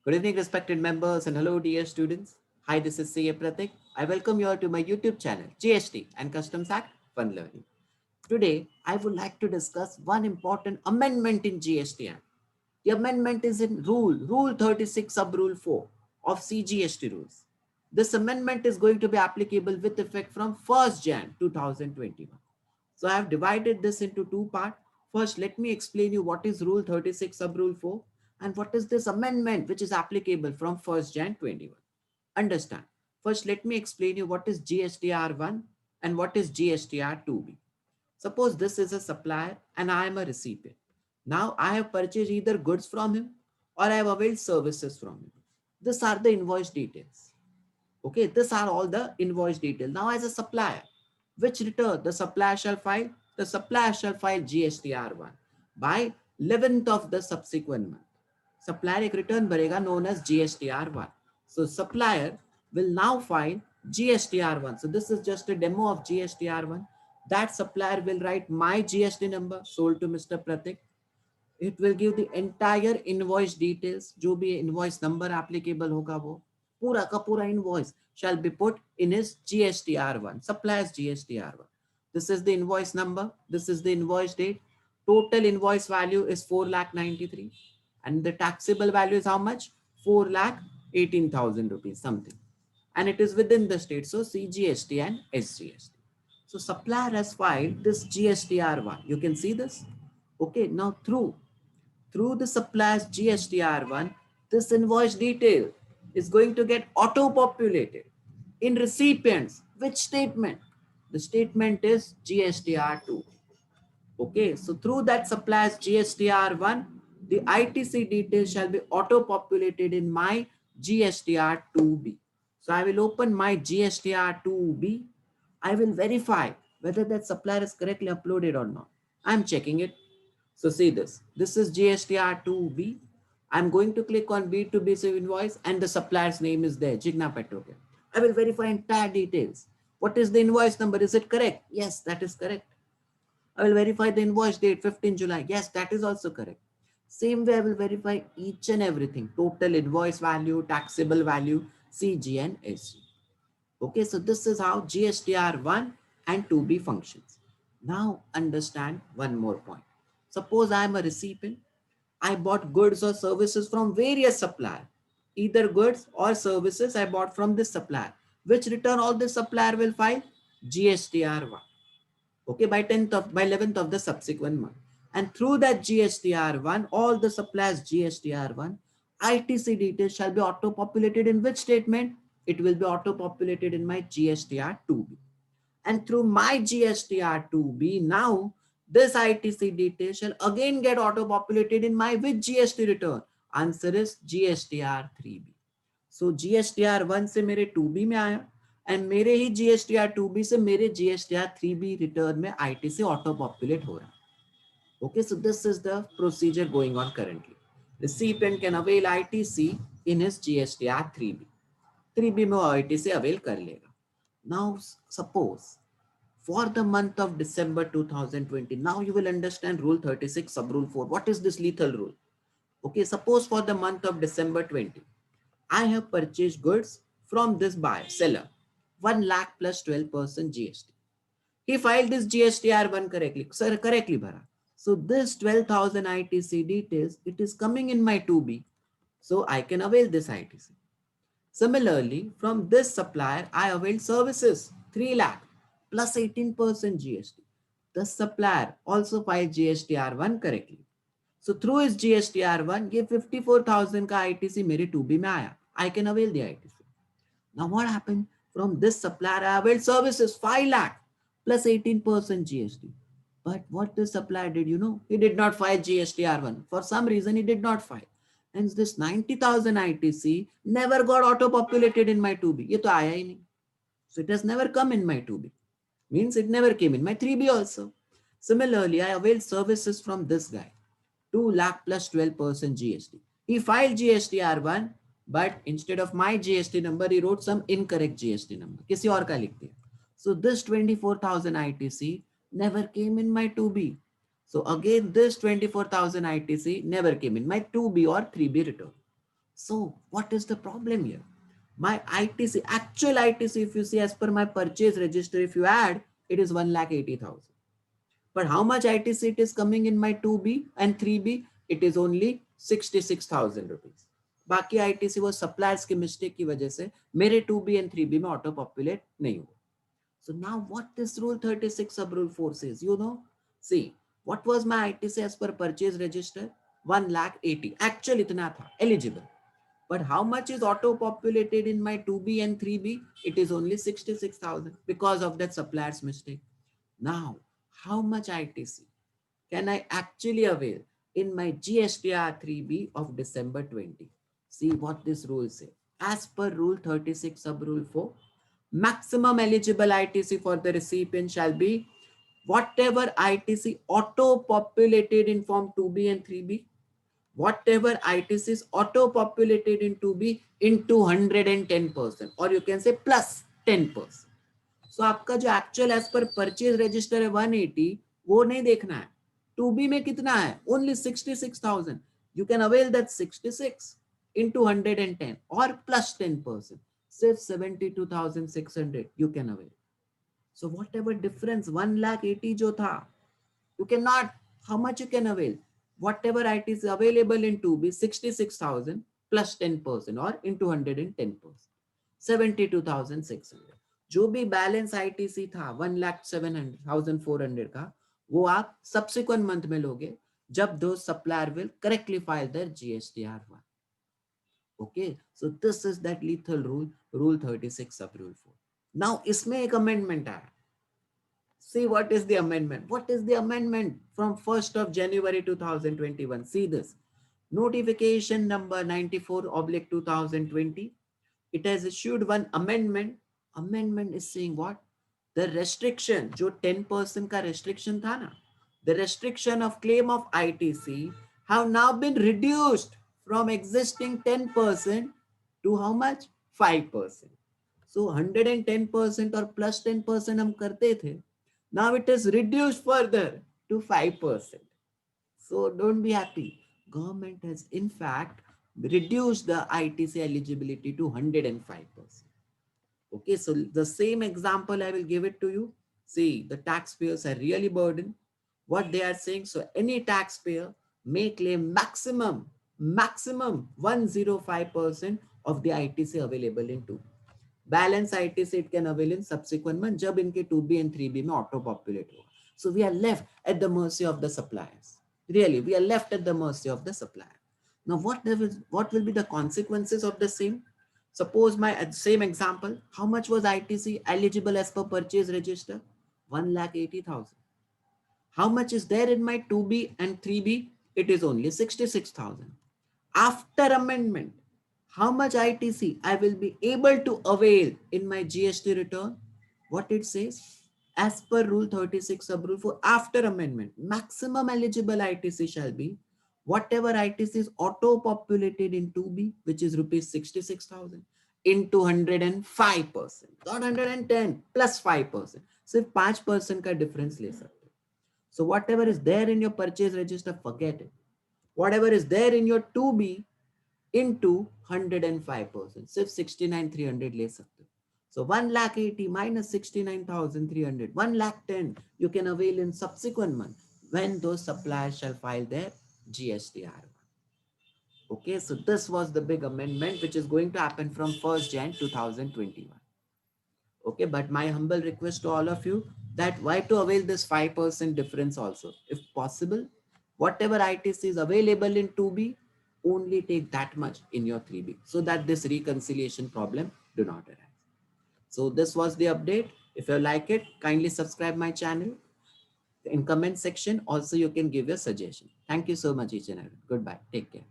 Good evening, respected members, and hello, dear students. Hi, this is CA Pratik. I welcome you all to my YouTube channel, GST and Customs Act Fun Learning. Today, I would like to discuss one important amendment in GST Act. The amendment is in Rule 36, Sub Rule 4 of CGST rules. This amendment is going to be applicable with effect from 1st Jan 2021. So I have divided this into two parts. First, let me explain you what is Rule 36 Sub Rule 4 and what is this amendment which is applicable from 1st Jan 21. Understand. First, let me explain you what is GSTR1 and what is GSTR2B. Suppose this is a supplier and I am a recipient. Now I have purchased either goods from him or I have availed services from him. These are the invoice details. Okay, these are all the invoice details. Now as a supplier, which return the supplier shall file? The supplier shall file GSTR1 by 11th of the subsequent month. Supplier एक return भरेगा known as GSTR1. So supplier will now file GSTR1. So this is just a demo of GSTR1. That supplier will write my GST number sold to Mr. Pratik. It will give the entire invoice details. जो भी invoice number applicable होगा वो पूरा का पूरा invoice shall be put in his GSTR1, supplier's GSTR1. This is the invoice number. This is the invoice date. Total invoice value is 4,93,000 and the taxable value is how much? 4,18,000 rupees something. And it is within the state. So CGST and SGST. So supplier has filed this GSTR1. You can see this. Okay, now through the supplier's GSTR1, this invoice detail is going to get auto-populated in recipients. Which statement? The statement is GSTR2. Okay, so through that supplier's GSTR1, the ITC details shall be auto-populated in my GSTR2B. So I will open my GSTR2B. I will verify whether that supplier is correctly uploaded or not. I'm checking it. So see this. This is GSTR2B. I'm going to click on B2B invoice and the supplier's name is there, Jigna Petrochem. I will verify entire details. What is the invoice number? Is it correct? Yes, that is correct. I will verify the invoice date, 15 July. Yes, that is also correct. Same way, I will verify each and everything. Total invoice value, taxable value, CG and SG. Okay, so this is how GSTR1 and 2B functions. Now understand one more point. Suppose I am a recipient. I bought goods or services from various suppliers. Either goods or services I bought from this supplier. Which return all this supplier will file? GSTR1. Okay, by 11th of the subsequent month. And through that GSTR1, all the suppliers GSTR1, ITC details shall be auto-populated in which statement? It will be auto-populated in my GSTR2B. And through my GSTR2B, now this ITC detail shall again get auto-populated in my which GST return? Answer is GSTR3B. So GSTR1 से मेरे 2B में आया and मेरे ही GSTR2B से मेरे GSTR3B return में ITC auto populate हो रहा है. Okay, so this is the procedure going on currently. Recipient can avail ITC in his GSTR3B. 3B में ITC avail कर लेगा. Now suppose for the month of December 2020, now you will understand Rule 36 Sub Rule 4. What is this lethal rule? Okay, suppose for the month of December 20, I have purchased goods from this buyer, seller, 1 lakh plus 12% GST. He filed this GSTR1 correctly, sir, correctly bhara. So this 12,000 ITC details, it is coming in my 2B. So I can avail this ITC. Similarly, from this supplier, I availed services, 3 lakh plus 18% GST. The supplier also filed GSTR1 correctly. So through his GSTR1, ये 54,000 का ITC मेरे 2B में आया. I can avail the ITC. Now what happened? From this supplier, I availed services 5 lakh plus 18% GST. But what this supplier did, you know, he did not file GSTR1. For some reason, he did not file. And this 90,000 ITC never got auto-populated in my 2B. ये तो आया ही नहीं. So it has never come in my 2B. Means it never came in my 3B also. Similarly, I availed services from this guy. 2 lakh plus 12% GST. He filed GSTR1, but instead of my GST number, he wrote some incorrect GST number. किसी और का लिख दिया. So this 24,000 ITC never came in my 2B. So again, this 24,000 ITC never came in my 2B or 3B return. So what is the problem here? My ITC, actual ITC, if you see as per my purchase register, if you add, it is 1,80,000. But how much ITC it is coming in my 2B and 3B? It is only 66,000 rupees. बाकी ITC वो suppliers की mistake की वजह से मेरे 2B and 3B में auto populate नहीं हुआ. So now what this rule 36 sub rule 4 says, you know, see, what was my ITC as per purchase register? 1,80,000. Actually इतना था eligible. But how much is auto populated in my 2B and 3B? It is only 66,000 because of that supplier's mistake. Now, how much ITC can I actually avail in my GSTR 3B of December 20? See what this rule says. As per rule 36 sub rule 4, maximum eligible ITC for the recipient shall be whatever ITC auto populated in form 2B and 3B, whatever ITC is auto populated in 2B into 110%, or you can say plus 10%. So आपका जो actual as per purchase register है 180, वो नहीं देखना है. 2B में कितना है? Only 66,000. You can avail that 66 into 110 or plus 10%, सिर्फ 72,600 you can avail. So whatever difference 1,80,000 जो था, you cannot, how much you can avail? Whatever it is available in 2B, 66,000 plus 10% or into 110%, 72,600. जो भी balance ITC था 1,07,400 का, वो आप subsequent month में लोगे जब दो supplier will correctly file there GSTR1. Okay, so this is that lethal rule, rule 36 सब रूल 4. नाउ इसमें एक अमेंडमेंट आया. See what is the amendment. What is the amendment from 1st of January 2021? See this. Notification number 94/2020. It has issued one amendment. Amendment is saying what? The restriction, जो 10% का restriction था ना, the restriction of claim of ITC have now been reduced from existing 10% to how much? 5%. So 110% और plus 10% हम करते थे. Now it is reduced further to 5%. So don't be happy. Government has in fact reduced the ITC eligibility to 105%. Okay, so the same example I will give it to you. See, the taxpayers are really burdened. What they are saying, so any taxpayer may claim maximum 105% of the ITC available in 2. Balance ITC it can avail in subsequent month जब इनके 2B and 3B में auto populate होगा. So we are left at the mercy of the suppliers. Really, we are left at the mercy of the supplier. Now, what will be the consequences of the same? Suppose my same example, how much was ITC eligible as per purchase register? 1,80,000. How much is there in my 2B and 3B? It is only 66,000. After amendment, how much ITC I will be able to avail in my GST return? What it says, as per rule 36 sub rule 4, after amendment, maximum eligible ITC shall be whatever ITC is auto populated in 2B, which is rupees 66,000 into 105%, not 110 plus 5%. सिर्फ 5% का difference ले सकते. So whatever is there in your purchase register, forget it. Whatever is there in your 2B into 105%, सिर्फ 69,300 ले सकते हो. So 1,80,000 minus 69,300, 1,10,000 you can avail in subsequent month when those suppliers shall file their GSTR. Okay, so this was the big amendment which is going to happen from 1st Jan 2021. Okay, but my humble request to all of you that why to avail this 5% difference also. If possible, whatever ITC is available in 2B, only take that much in your 3B so that this reconciliation problem do not arise. So this was the update. If you like it, kindly subscribe my channel. In comment section, also you can give your suggestion. Thank you so much each and everyone. Goodbye. Take care.